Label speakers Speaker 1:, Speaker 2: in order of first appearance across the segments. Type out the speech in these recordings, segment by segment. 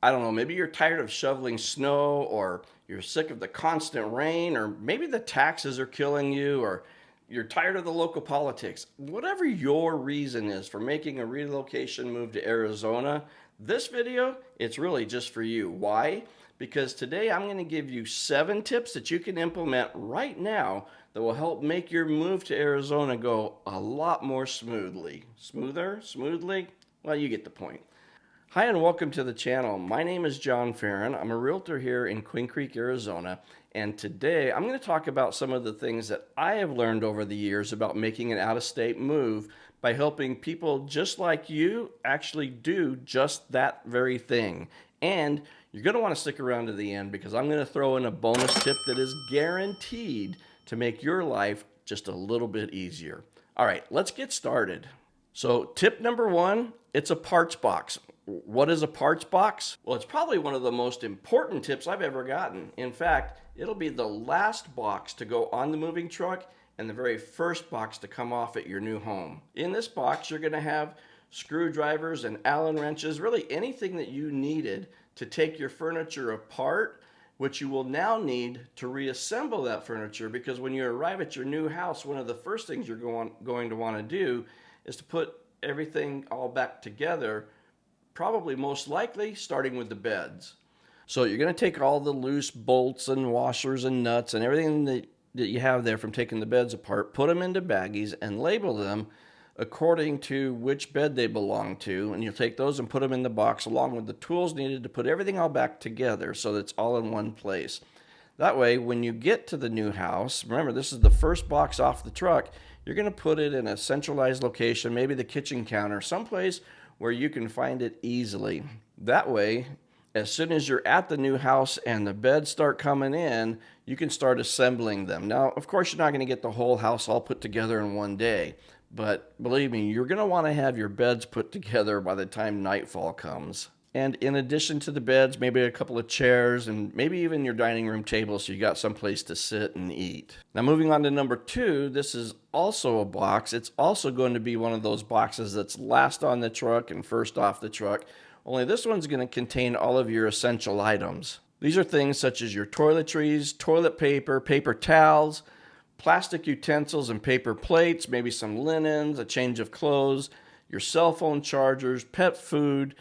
Speaker 1: I don't know, maybe you're tired of shoveling snow, or you're sick of the constant rain, or maybe the taxes are killing you, or you're tired of the local politics. Whatever your reason is for making a relocation move to Arizona, this video, it's really just for you. Why? Because today I'm going to give you 7 tips that you can implement right now that will help make your move to Arizona go a lot more smoothly. Smoothly? Well, you get the point. Hi, and welcome to the channel. My name is John Ferrin. I'm a realtor here in Queen Creek, Arizona, and today I'm going to talk about some of the things that I have learned over the years about making an out-of-state move by helping people just like you actually do just that very thing. And you're going to want to stick around to the end because I'm going to throw in a bonus tip that is guaranteed to make your life just a little bit easier. All right, let's get started. So tip number 1, it's a parts box. What is a parts box? Well, it's probably one of the most important tips I've ever gotten. In fact, it'll be the last box to go on the moving truck and the very first box to come off at your new home. In this box, you're going to have screwdrivers and Allen wrenches, really anything that you needed to take your furniture apart, which you will now need to reassemble that furniture, because when you arrive at your new house, one of the first things you're going to want to do is to put everything all back together, probably most likely starting with the beds. So you're going to take all the loose bolts and washers and nuts and everything that you have there from taking the beds apart, put them into baggies and label them according to which bed they belong to, and you'll take those and put them in the box along with the tools needed to put everything all back together so that it's all in one place. That way, when you get to the new house, remember this is the first box off the truck, you're going to put it in a centralized location, maybe the kitchen counter, someplace where you can find it easily. That way, as soon as you're at the new house and the beds start coming in, you can start assembling them. Now, of course, you're not going to get the whole house all put together in one day, but believe me, you're going to want to have your beds put together by the time nightfall comes. And in addition to the beds, maybe a couple of chairs and maybe even your dining room table so you got someplace to sit and eat. Now moving on to number 2, this is also a box. It's also going to be one of those boxes that's last on the truck and first off the truck. Only this one's going to contain all of your essential items. These are things such as your toiletries, toilet paper, paper towels, plastic utensils and paper plates, maybe some linens, a change of clothes, your cell phone chargers, pet food,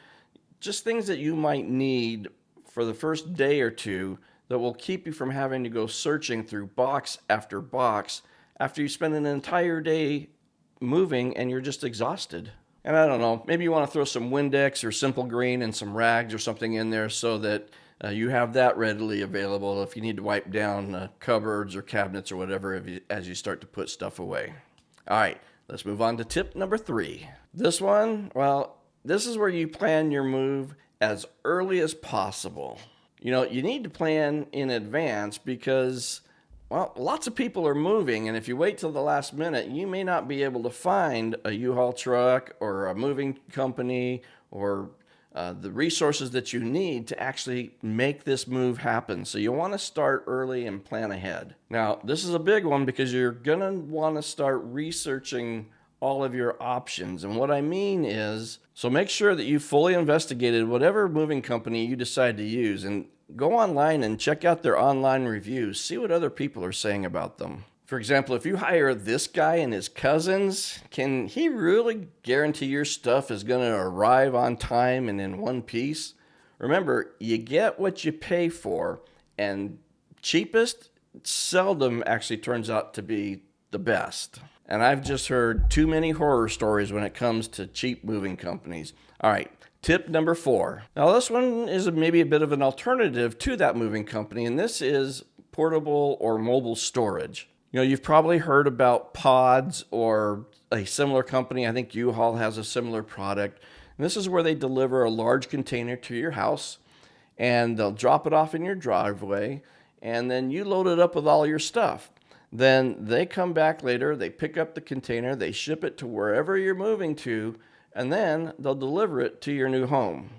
Speaker 1: just things that you might need for the first day or two that will keep you from having to go searching through box after box after you spend an entire day moving and you're just exhausted. And I don't know, maybe you want to throw some Windex or Simple Green and some rags or something in there so that you have that readily available if you need to wipe down cupboards or cabinets or whatever as you start to put stuff away. All right, let's move on to tip number 3. This one, well, this is where you plan your move as early as possible. You know, you need to plan in advance because, well, lots of people are moving, and if you wait till the last minute, you may not be able to find a U-Haul truck or a moving company or the resources that you need to actually make this move happen. So you want to start early and plan ahead. Now, this is a big one because you're going to want to start researching all of your options. And what I mean is, so make sure that you fully investigated whatever moving company you decide to use and go online and check out their online reviews. See what other people are saying about them. For example, if you hire this guy and his cousins, can he really guarantee your stuff is going to arrive on time and in one piece? Remember, you get what you pay for, and cheapest seldom actually turns out to be the best. And I've just heard too many horror stories when it comes to cheap moving companies. All right, tip number 4. Now this one is maybe a bit of an alternative to that moving company, and this is portable or mobile storage. You know, you've probably heard about pods or a similar company. I think U-Haul has a similar product. And this is where they deliver a large container to your house, and they'll drop it off in your driveway, and then you load it up with all your stuff. Then they come back later, they pick up the container, they ship it to wherever you're moving to, and then they'll deliver it to your new home.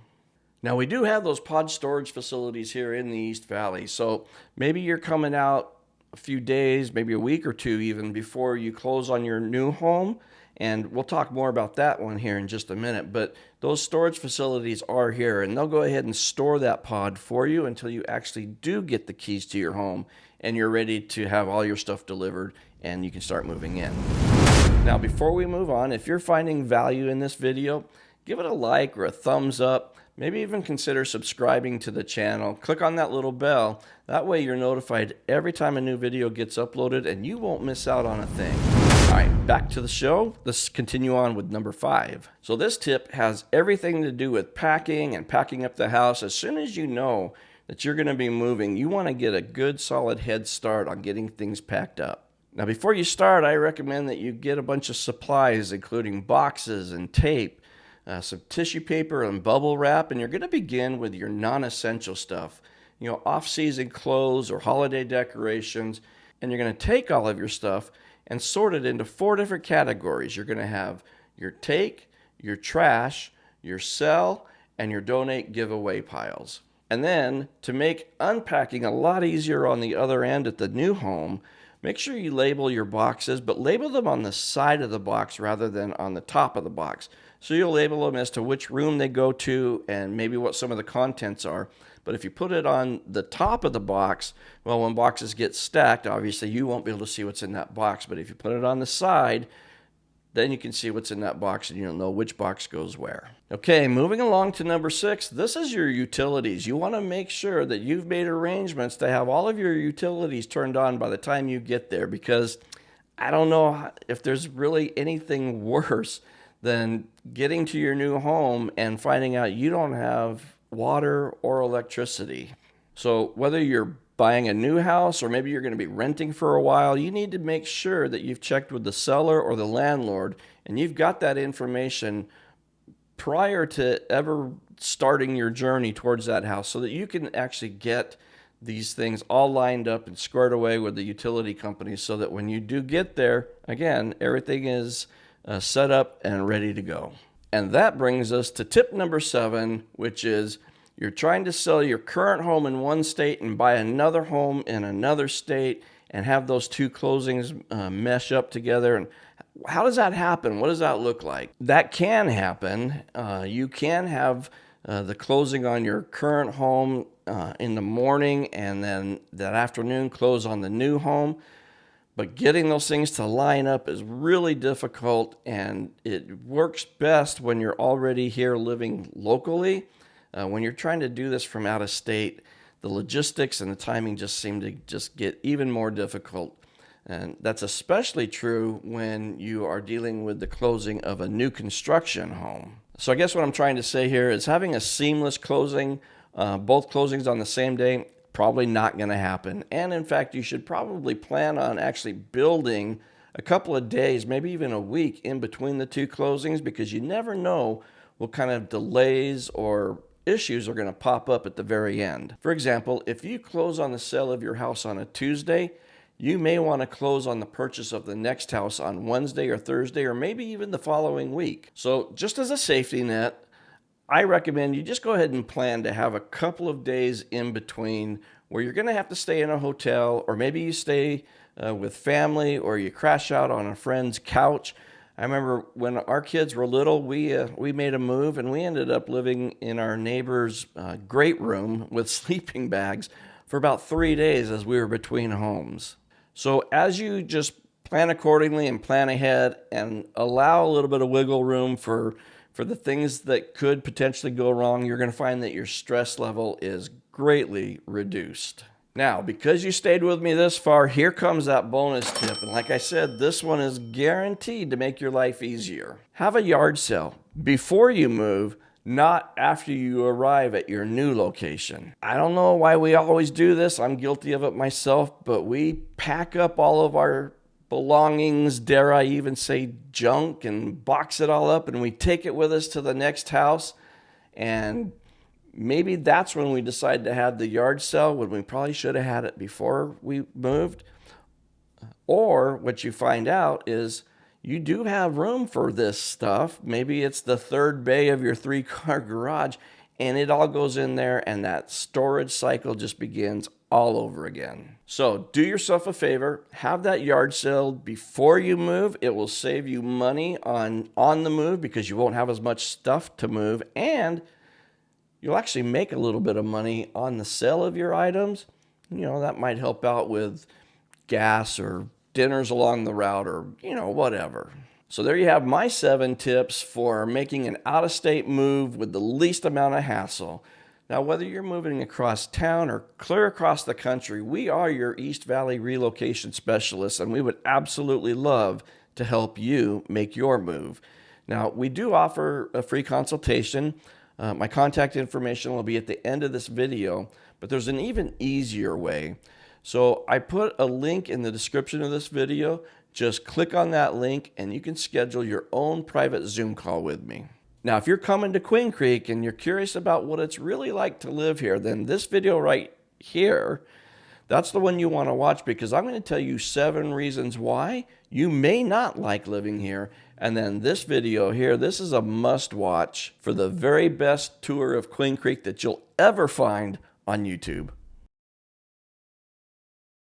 Speaker 1: Now, we do have those pod storage facilities here in the East Valley, so maybe you're coming out a few days, maybe a week or two even before you close on your new home, And we'll talk more about that one here in just a minute. But those storage facilities are here, and they'll go ahead and store that pod for you until you actually do get the keys to your home and you're ready to have all your stuff delivered and you can start moving in. Now, before we move on, if you're finding value in this video, give it a like or a thumbs up. Maybe even consider subscribing to the channel. Click on that little bell. That way you're notified every time a new video gets uploaded and you won't miss out on a thing. All right, back to the show. Let's continue on with number 5. So this tip has everything to do with packing and packing up the house. As soon as you know that you're going to be moving, you want to get a good solid head start on getting things packed up. Now, before you start, I recommend that you get a bunch of supplies, including boxes and tape, some tissue paper and bubble wrap, and you're going to begin with your non-essential stuff, off-season clothes or holiday decorations, and you're going to take all of your stuff and sort it into 4 different categories. You're going to have your take, your trash, your sell, and your donate giveaway piles. And then, to make unpacking a lot easier on the other end at the new home, make sure you label your boxes, but label them on the side of the box rather than on the top of the box. So you'll label them as to which room they go to and maybe what some of the contents are. But if you put it on the top of the box, well, when boxes get stacked, obviously you won't be able to see what's in that box. But if you put it on the side, then you can see what's in that box and you'll know which box goes where. Okay, moving along to number 6. This is your utilities. You want to make sure that you've made arrangements to have all of your utilities turned on by the time you get there, because I don't know if there's really anything worse than getting to your new home and finding out you don't have water or electricity. So whether you're buying a new house or maybe you're going to be renting for a while, you need to make sure that you've checked with the seller or the landlord and you've got that information prior to ever starting your journey towards that house, so that you can actually get these things all lined up and squared away with the utility companies, so that when you do get there, again, everything is set up and ready to go. And that brings us to tip number 7, which is you're trying to sell your current home in one state and buy another home in another state and have those 2 closings mesh up together. And how does that happen? What does that look like? That can happen. You can have the closing on your current home in the morning and then that afternoon close on the new home. But getting those things to line up is really difficult, and it works best when you're already here living locally. When you're trying to do this from out of state, the logistics and the timing just seem to just get even more difficult. And that's especially true when you are dealing with the closing of a new construction home. So I guess what I'm trying to say here is having a seamless closing, both closings on the same day, probably not going to happen. And in fact, you should probably plan on actually building a couple of days, maybe even a week in between the 2 closings, because you never know what kind of delays or issues are going to pop up at the very end. For example, if you close on the sale of your house on a Tuesday, you may want to close on the purchase of the next house on Wednesday or Thursday, or maybe even the following week. So just as a safety net, I recommend you just go ahead and plan to have a couple of days in between where you're going to have to stay in a hotel, or maybe you stay with family, or you crash out on a friend's couch. I remember when our kids were little, we made a move and we ended up living in our neighbor's great room with sleeping bags for about 3 days as we were between homes. So as you just plan accordingly and plan ahead and allow a little bit of wiggle room for the things that could potentially go wrong, you're going to find that your stress level is greatly reduced. Now, because you stayed with me this far, here comes that bonus tip. And like I said, this one is guaranteed to make your life easier. Have a yard sale before you move, not after you arrive at your new location. I don't know why we always do this. I'm guilty of it myself, but we pack up all of our belongings, dare I even say junk, and box it all up, and we take it with us to the next house. And maybe that's when we decide to have the yard sale, when we probably should have had it before we moved. Or what you find out is you do have room for this stuff. Maybe it's the third bay of your 3-car garage, and it all goes in there, and that storage cycle just begins all over again. So do yourself a favor, have that yard sale before you move. It will save you money on the move because you won't have as much stuff to move, and you'll actually make a little bit of money on the sale of your items. You know, that might help out with gas or dinners along the route, or, you know, whatever. So there you have my 7 tips for making an out-of-state move with the least amount of hassle. Now, whether you're moving across town or clear across the country, we are your East Valley relocation specialists, and we would absolutely love to help you make your move. Now, we do offer a free consultation. My contact information will be at the end of this video, but there's an even easier way. So I put a link in the description of this video. Just click on that link and you can schedule your own private Zoom call with me. Now, if you're coming to Queen Creek and you're curious about what it's really like to live here, then this video right here, that's the one you want to watch, because I'm going to tell you 7 reasons why you may not like living here. And then this video here, this is a must watch for the very best tour of Queen Creek that you'll ever find on YouTube.